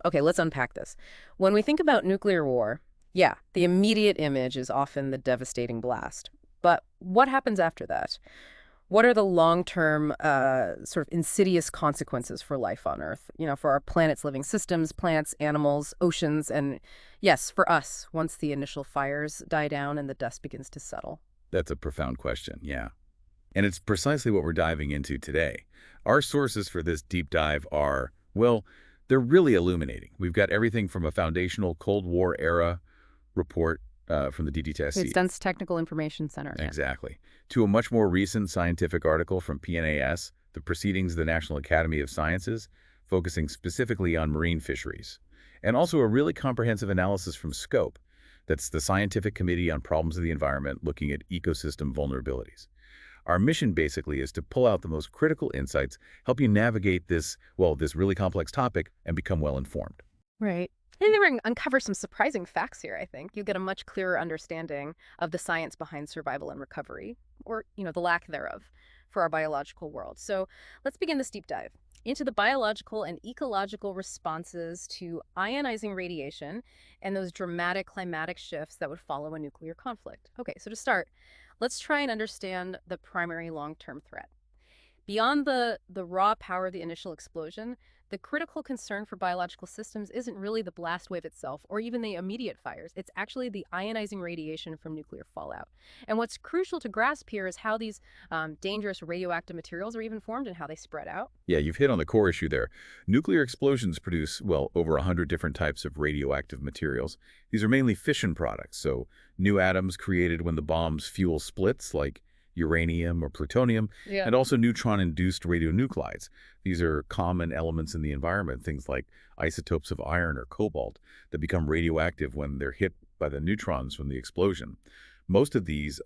Okay, let's unpack this. When we think about nuclear war, yeah, the immediate image is often the devastating blast. But what happens after that? What are the long-term, sort of insidious consequences for life on Earth? For our planet's living systems, plants, animals, oceans, and yes, for us, once the initial fires die down and the dust begins to settle. That's a profound question, yeah. And it's precisely what we're diving into today. Our sources for this deep dive are, well, they're really illuminating. We've got everything from a foundational Cold War era report from the The DTSC, Defense Technical Information Center. Yeah. exactly, to a much more recent scientific article from PNAS, the Proceedings of the National Academy of Sciences, focusing specifically on marine fisheries, and also a really comprehensive analysis from SCOPE, that's the Scientific Committee on Problems of the Environment looking at ecosystem vulnerabilities. Our mission basically is to pull out the most critical insights, help you navigate this, well, this really complex topic and become well-informed. Right. And then we're going to uncover some surprising facts here, I think. You get a much clearer understanding of the science behind survival and recovery, or, the lack thereof, for our biological world. So let's begin this deep dive into the biological and ecological responses to ionizing radiation and those dramatic climatic shifts that would follow a nuclear conflict. Okay, so to start, let's try and understand the primary long-term threat. Beyond the raw power of the initial explosion, the critical concern for biological systems isn't really the blast wave itself or even the immediate fires. It's actually the ionizing radiation from nuclear fallout. And what's crucial to grasp here is how these dangerous radioactive materials are even formed and how they spread out. Yeah, you've hit on the core issue there. Nuclear explosions produce, well, over 100 different types of radioactive materials. These are mainly fission products, so new atoms created when the bomb's fuel splits, like uranium or plutonium, Yeah. and also neutron-induced radionuclides. These are common elements in the environment, things like isotopes of iron or cobalt that become radioactive when they're hit by the neutrons from the explosion. Most of these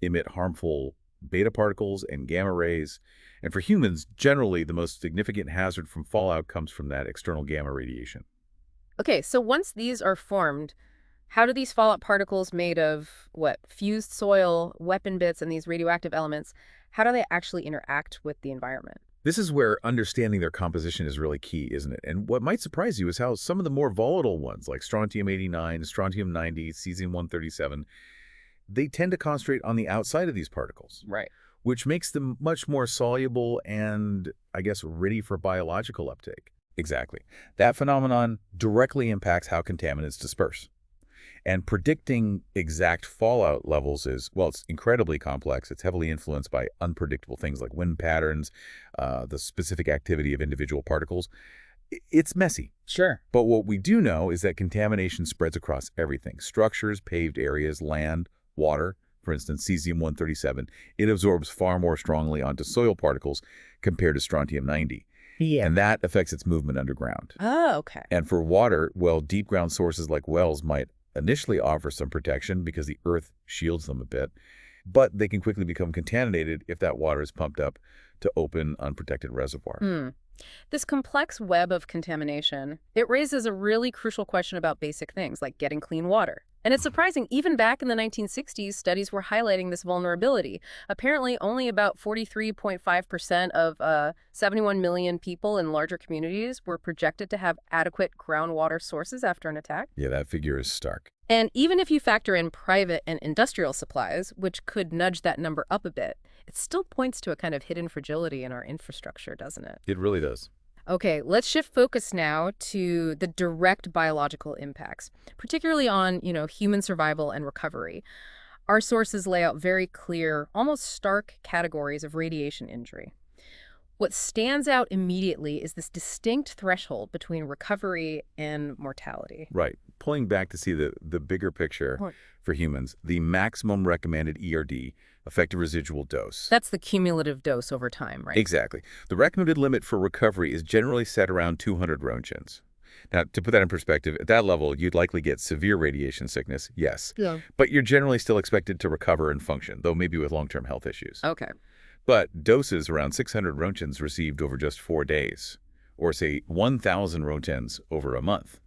emit harmful beta particles and gamma rays, and for humans, generally the most significant hazard from fallout comes from that external gamma radiation. Okay, so once these are formed, how do these fallout particles made of what? Fused soil, weapon bits, and these radioactive elements, how do they actually interact with the environment? This is where understanding their composition is really key, isn't it? And what might surprise you is how some of the more volatile ones, like strontium-89, strontium-90, cesium-137, they tend to concentrate on the outside of these particles, Right. which makes them much more soluble and, I guess, ready for biological uptake. Exactly. That phenomenon directly impacts how contaminants disperse. And predicting exact fallout levels is, well, it's incredibly complex. It's heavily influenced by unpredictable things like wind patterns, the specific activity of individual particles. It's messy. Sure. But what we do know is that contamination spreads across everything: structures, paved areas, land, water. For instance, cesium-137, it absorbs far more strongly onto soil particles compared to strontium-90. Yeah. And that affects its movement underground. Oh, okay. And for water, well, deep ground sources like wells might initially offer some protection because the earth shields them a bit, but they can quickly become contaminated if that water is pumped up to open, unprotected reservoir. Hmm. This complex web of contamination, it raises a really crucial question about basic things like getting clean water. And it's surprising, even back in the 1960s, studies were highlighting this vulnerability. Apparently, only about 43.5% of 71 million people in larger communities were projected to have adequate groundwater sources after an attack. Yeah, that figure is stark. And even if you factor in private and industrial supplies, which could nudge that number up a bit, it still points to a kind of hidden fragility in our infrastructure, doesn't it? It really does. Okay, let's shift focus now to the direct biological impacts, particularly on, human survival and recovery. Our sources lay out very clear, almost stark categories of radiation injury. What stands out immediately is this distinct threshold between recovery and mortality. Right. Pulling back to see the bigger picture Right. for humans, the maximum recommended ERD, effective residual dose. That's the cumulative dose over time, right? Exactly. The recommended limit for recovery is generally set around 200 Roentgens. Now, to put that in perspective, at that level, you'd likely get severe radiation sickness, yes. Yeah. But you're generally still expected to recover and function, though maybe with long-term health issues. Okay. But doses around 600 Roentgens received over just 4 days, or say 1,000 Roentgens over a month,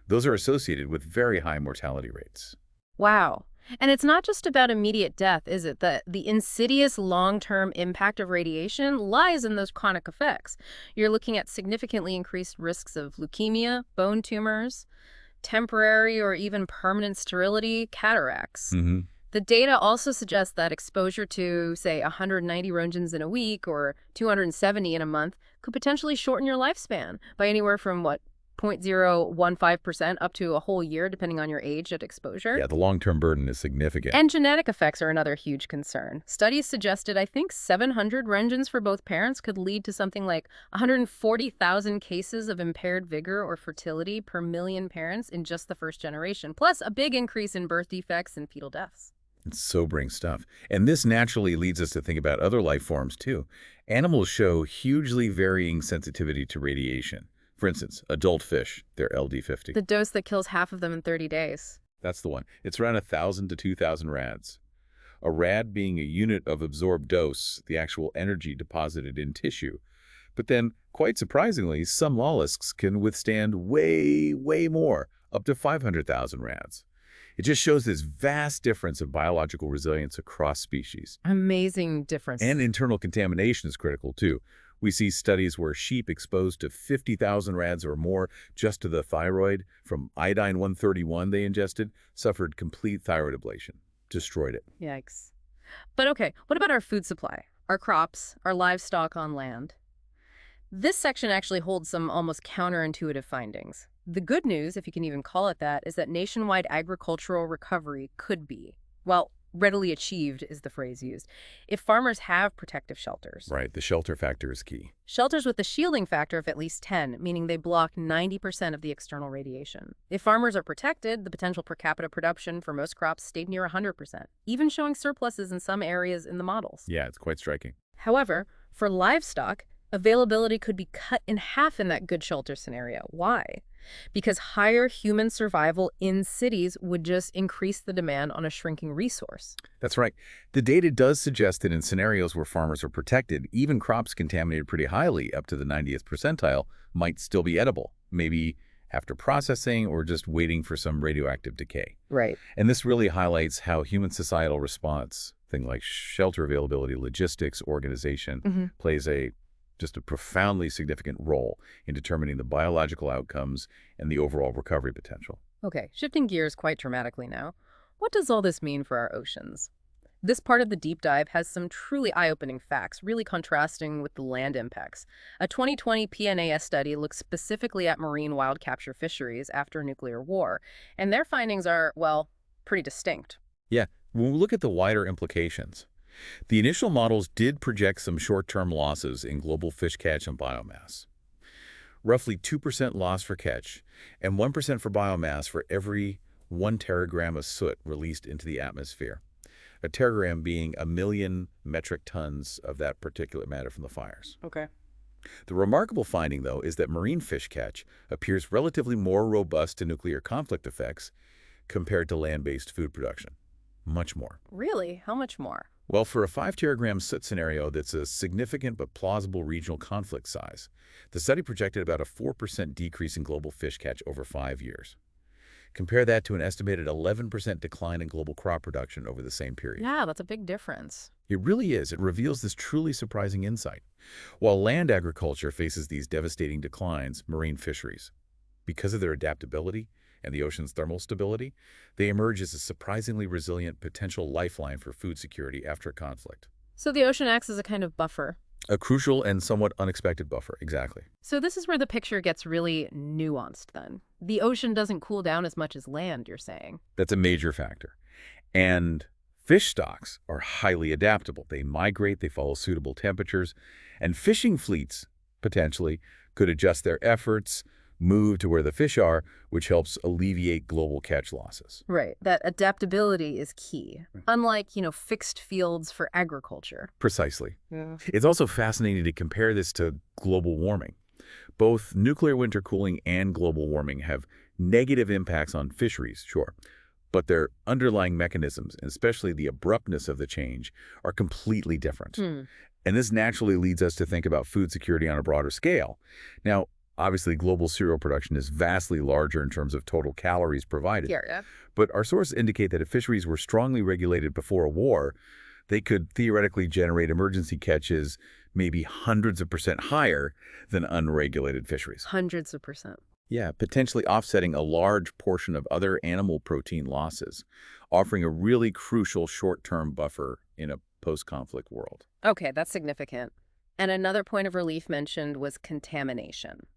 those are associated with very high mortality rates. Wow. And it's not just about immediate death, is it? The insidious long-term impact of radiation lies in those chronic effects. You're looking at significantly increased risks of leukemia, bone tumors, temporary or even permanent sterility, cataracts. Hmm. The data also suggests that exposure to, say, 190 roentgens in a week or 270 in a month could potentially shorten your lifespan by anywhere from, what, 0.015% up to a whole year, depending on your age at exposure. Yeah, the long-term burden is significant. And genetic effects are another huge concern. Studies suggested, I think, 700 roentgens for both parents could lead to something like 140,000 cases of impaired vigor or fertility per million parents in just the first generation, plus a big increase in birth defects and fetal deaths. It's sobering stuff. And this naturally leads us to think about other life forms, too. Animals show hugely varying sensitivity to radiation. For instance, adult fish, their LD50. The dose that kills half of them in 30 days. That's the one. It's around 1,000 to 2,000 rads. A rad being a unit of absorbed dose, the actual energy deposited in tissue. But then, quite surprisingly, some mollusks can withstand way, way more, up to 500,000 rads. It just shows this vast difference of biological resilience across species. Amazing difference. And internal contamination is critical, too. We see studies where sheep exposed to 50,000 rads or more just to the thyroid from iodine-131 they ingested suffered complete thyroid ablation, destroyed it. Yikes. But okay, what about our food supply, our crops, our livestock on land? This section actually holds some almost counterintuitive findings. The good news, if you can even call it that, is that nationwide agricultural recovery could be, well, readily achieved is the phrase used, if farmers have protective shelters. Right, the shelter factor is key. Shelters with a shielding factor of at least 10, meaning they block 90% of the external radiation. If farmers are protected, the potential per capita production for most crops stayed near 100%, even showing surpluses in some areas in the models. Yeah, it's quite striking. However, for livestock, availability could be cut in half in that good shelter scenario. Why? Because higher human survival in cities would just increase the demand on a shrinking resource. That's right. The data does suggest that in scenarios where farmers are protected, even crops contaminated pretty highly, up to the 90th percentile, might still be edible, maybe after processing or just waiting for some radioactive decay. Right. And this really highlights how human societal response, things like shelter availability, logistics, organization, plays just a profoundly significant role in determining the biological outcomes and the overall recovery potential. Okay, shifting gears quite dramatically now. What does all this mean for our oceans? This part of the deep dive has some truly eye-opening facts, really contrasting with the land impacts. A 2020 PNAS study looks specifically at marine wild capture fisheries after a nuclear war, and their findings are, well, pretty distinct. Yeah, when we look at the wider implications, the initial models did project some short-term losses in global fish catch and biomass. Roughly 2% loss for catch and 1% for biomass for every 1 teragram of soot released into the atmosphere. A teragram being 1,000,000 metric tons of that particulate matter from the fires. Okay. The remarkable finding, though, is that marine fish catch appears relatively more robust to nuclear conflict effects compared to land-based food production. Much more. Really? How much more? Well, for a 5 teragram soot scenario that's a significant but plausible regional conflict size, the study projected about a 4% decrease in global fish catch over 5 years. Compare that to an estimated 11% decline in global crop production over the same period. Yeah, that's a big difference. It really is. It reveals this truly surprising insight. While land agriculture faces these devastating declines, marine fisheries, because of their adaptability and the ocean's thermal stability, they emerge as a surprisingly resilient potential lifeline for food security after a conflict. So the ocean acts as a kind of buffer. A crucial and somewhat unexpected buffer, exactly. So this is where the picture gets really nuanced then. The ocean doesn't cool down as much as land, you're saying. That's a major factor. And fish stocks are highly adaptable. They migrate, they follow suitable temperatures, and fishing fleets, potentially, could adjust their efforts, move to where the fish are, which helps alleviate global catch losses. Right. That adaptability is key. Unlike, fixed fields for agriculture. Precisely. Yeah. It's also fascinating to compare this to global warming. Both nuclear winter cooling and global warming have negative impacts on fisheries, sure, but their underlying mechanisms, and especially the abruptness of the change, are completely different. And this naturally leads us to think about food security on a broader scale. Now, Obviously, global cereal production is vastly larger in terms of total calories provided. Here, yeah. But our sources indicate that if fisheries were strongly regulated before a war, they could theoretically generate emergency catches maybe hundreds of percent higher than unregulated fisheries. Hundreds of percent. Yeah, potentially offsetting a large portion of other animal protein losses, offering a really crucial short-term buffer in a post-conflict world. Okay, that's significant. And another point of relief mentioned was contamination.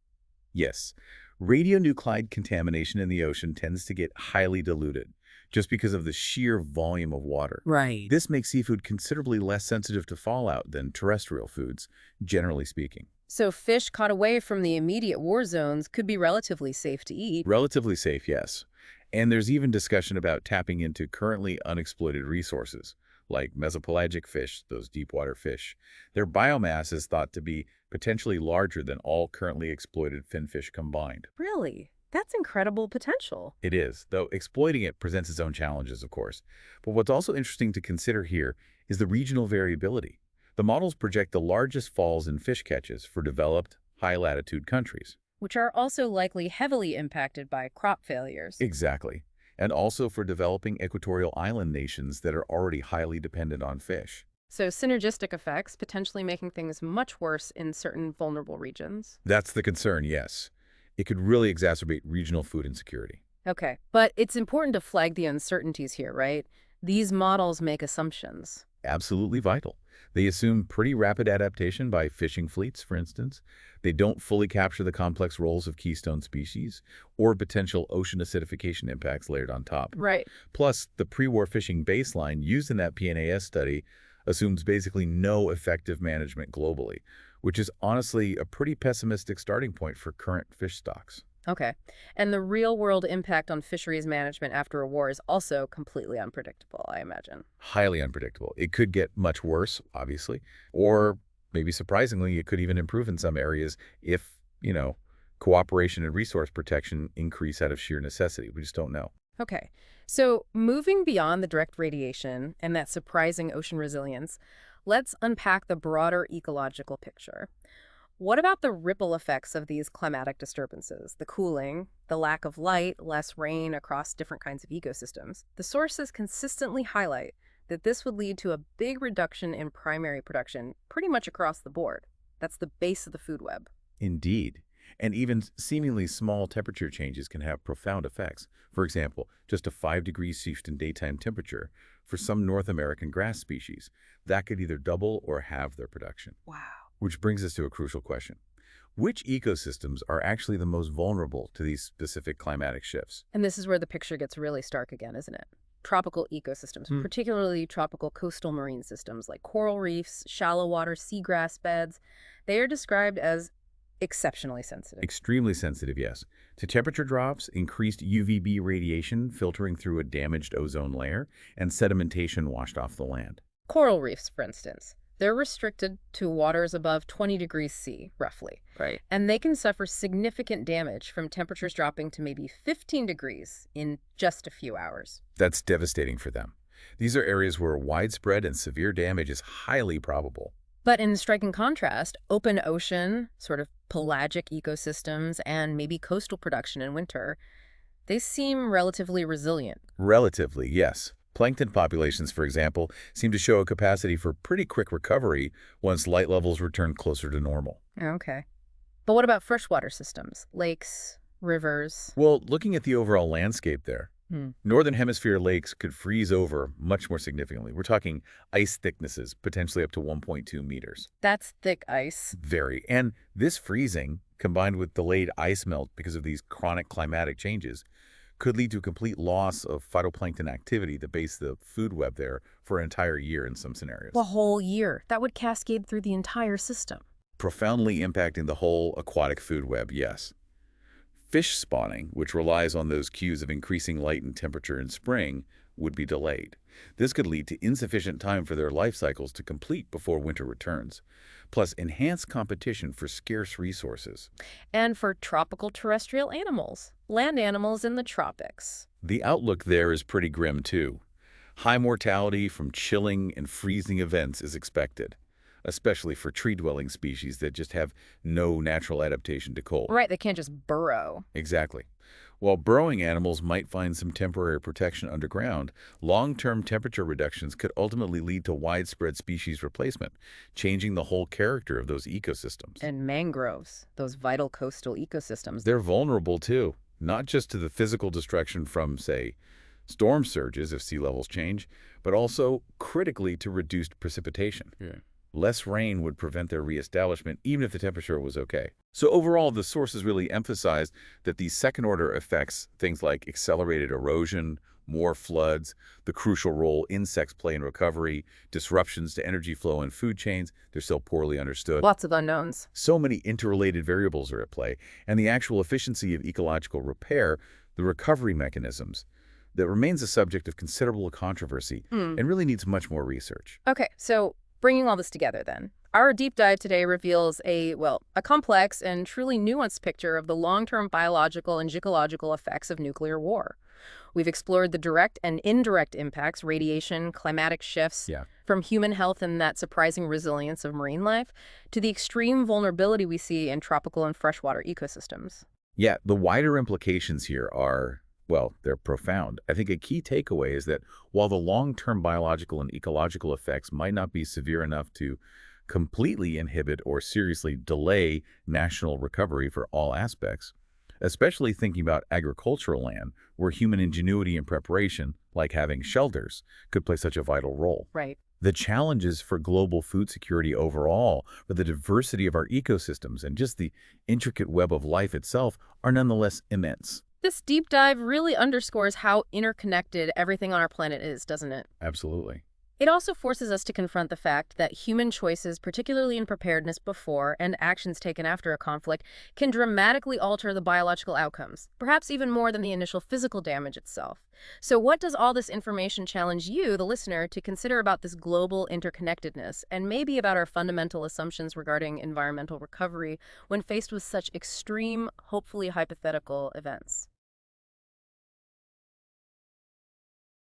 Yes, radionuclide contamination in the ocean tends to get highly diluted just because of the sheer volume of water. Right. This makes seafood considerably less sensitive to fallout than terrestrial foods, generally speaking. So fish caught away from the immediate war zones could be relatively safe to eat. Relatively safe, yes. And there's even discussion about tapping into currently unexploited resources, like mesopelagic fish, those deep water fish. Their biomass is thought to be potentially larger than all currently exploited finfish combined. Really? That's incredible potential. It is, though exploiting it presents its own challenges, of course. But what's also interesting to consider here is the regional variability. The models project the largest falls in fish catches for developed, high-latitude countries. Which are also likely heavily impacted by crop failures. Exactly. And also for developing equatorial island nations that are already highly dependent on fish. So synergistic effects potentially making things much worse in certain vulnerable regions. That's the concern, yes. It could really exacerbate regional food insecurity. Okay, but it's important to flag the uncertainties here, right? These models make assumptions. Absolutely vital. They assume pretty rapid adaptation by fishing fleets, for instance. They don't fully capture the complex roles of keystone species or potential ocean acidification impacts layered on top. Right. Plus, the pre-war fishing baseline used in that PNAS study assumes basically no effective management globally, which is honestly a pretty pessimistic starting point for current fish stocks. Okay. And the real-world impact on fisheries management after a war is also completely unpredictable, I imagine. Highly unpredictable. It could get much worse, obviously, or maybe surprisingly, it could even improve in some areas if, cooperation and resource protection increase out of sheer necessity. We just don't know. Okay. So moving beyond the direct radiation and that surprising ocean resilience, let's unpack the broader ecological picture. What about the ripple effects of these climatic disturbances? The cooling, the lack of light, less rain across different kinds of ecosystems. The sources consistently highlight that this would lead to a big reduction in primary production pretty much across the board. That's the base of the food web. Indeed. And even seemingly small temperature changes can have profound effects. For example, just a 5-degree shift in daytime temperature for some North American grass species, that could either double or halve their production. Wow. Which brings us to a crucial question. Which ecosystems are actually the most vulnerable to these specific climatic shifts? And this is where the picture gets really stark again, isn't it? Tropical ecosystems, particularly tropical coastal marine systems like coral reefs, shallow water seagrass beds, they are described as exceptionally sensitive. Extremely sensitive, yes. To temperature drops, increased UVB radiation filtering through a damaged ozone layer, and sedimentation washed off the land. Coral reefs, for instance, they're restricted to waters above 20 degrees C, roughly. Right. And they can suffer significant damage from temperatures dropping to maybe 15 degrees in just a few hours. That's devastating for them. These are areas where widespread and severe damage is highly probable. But in striking contrast, open ocean, sort of pelagic ecosystems, and maybe coastal production in winter, they seem relatively resilient. Relatively, yes. Plankton populations, for example, seem to show a capacity for pretty quick recovery once light levels return closer to normal. Okay. But what about freshwater systems? Lakes, rivers? Well, looking at the overall landscape there, Hmm. Northern Hemisphere lakes could freeze over much more significantly. We're talking ice thicknesses, potentially up to 1.2 meters. That's thick ice. Very. And this freezing, combined with delayed ice melt because of these chronic climatic changes, could lead to a complete loss of phytoplankton activity, the base of the food web there, for an entire year in some scenarios. A whole year. That would cascade through the entire system. Profoundly impacting the whole aquatic food web, yes. Fish spawning, which relies on those cues of increasing light and temperature in spring, would be delayed. This could lead to insufficient time for their life cycles to complete before winter returns, plus enhanced competition for scarce resources. And for tropical terrestrial animals, land animals in the tropics. The outlook there is pretty grim, too. High mortality from chilling and freezing events is expected, especially for tree-dwelling species that just have no natural adaptation to cold. Right, they can't just burrow. Exactly. While burrowing animals might find some temporary protection underground, long-term temperature reductions could ultimately lead to widespread species replacement, changing the whole character of those ecosystems. And mangroves, those vital coastal ecosystems. They're vulnerable too, not just to the physical destruction from, say, storm surges if sea levels change, but also critically to reduced precipitation. Yeah. Less rain would prevent their reestablishment even if the temperature was okay. So overall, the sources really emphasized that these second-order effects, things like accelerated erosion, more floods, the crucial role insects play in recovery, disruptions to energy flow and food chains, they're still poorly understood. Lots of unknowns. So many interrelated variables are at play, and the actual efficiency of ecological repair, the recovery mechanisms, that remains a subject of considerable controversy and really needs much more research. Okay, so bringing all this together then, our deep dive today reveals a complex and truly nuanced picture of the long-term biological and ecological effects of nuclear war. We've explored the direct and indirect impacts, radiation, climatic shifts, Yeah. from human health and that surprising resilience of marine life, to the extreme vulnerability we see in tropical and freshwater ecosystems. Yeah, the wider implications here are, well, they're profound. I think a key takeaway is that while the long-term biological and ecological effects might not be severe enough to completely inhibit or seriously delay national recovery for all aspects, especially thinking about agricultural land where human ingenuity and preparation, like having shelters, could play such a vital role. Right. The challenges for global food security overall, for the diversity of our ecosystems, and just the intricate web of life itself are nonetheless immense. This deep dive really underscores how interconnected everything on our planet is, doesn't it? Absolutely. It also forces us to confront the fact that human choices, particularly in preparedness before and actions taken after a conflict, can dramatically alter the biological outcomes, perhaps even more than the initial physical damage itself. So what does all this information challenge you, the listener, to consider about this global interconnectedness and maybe about our fundamental assumptions regarding environmental recovery when faced with such extreme, hopefully hypothetical events?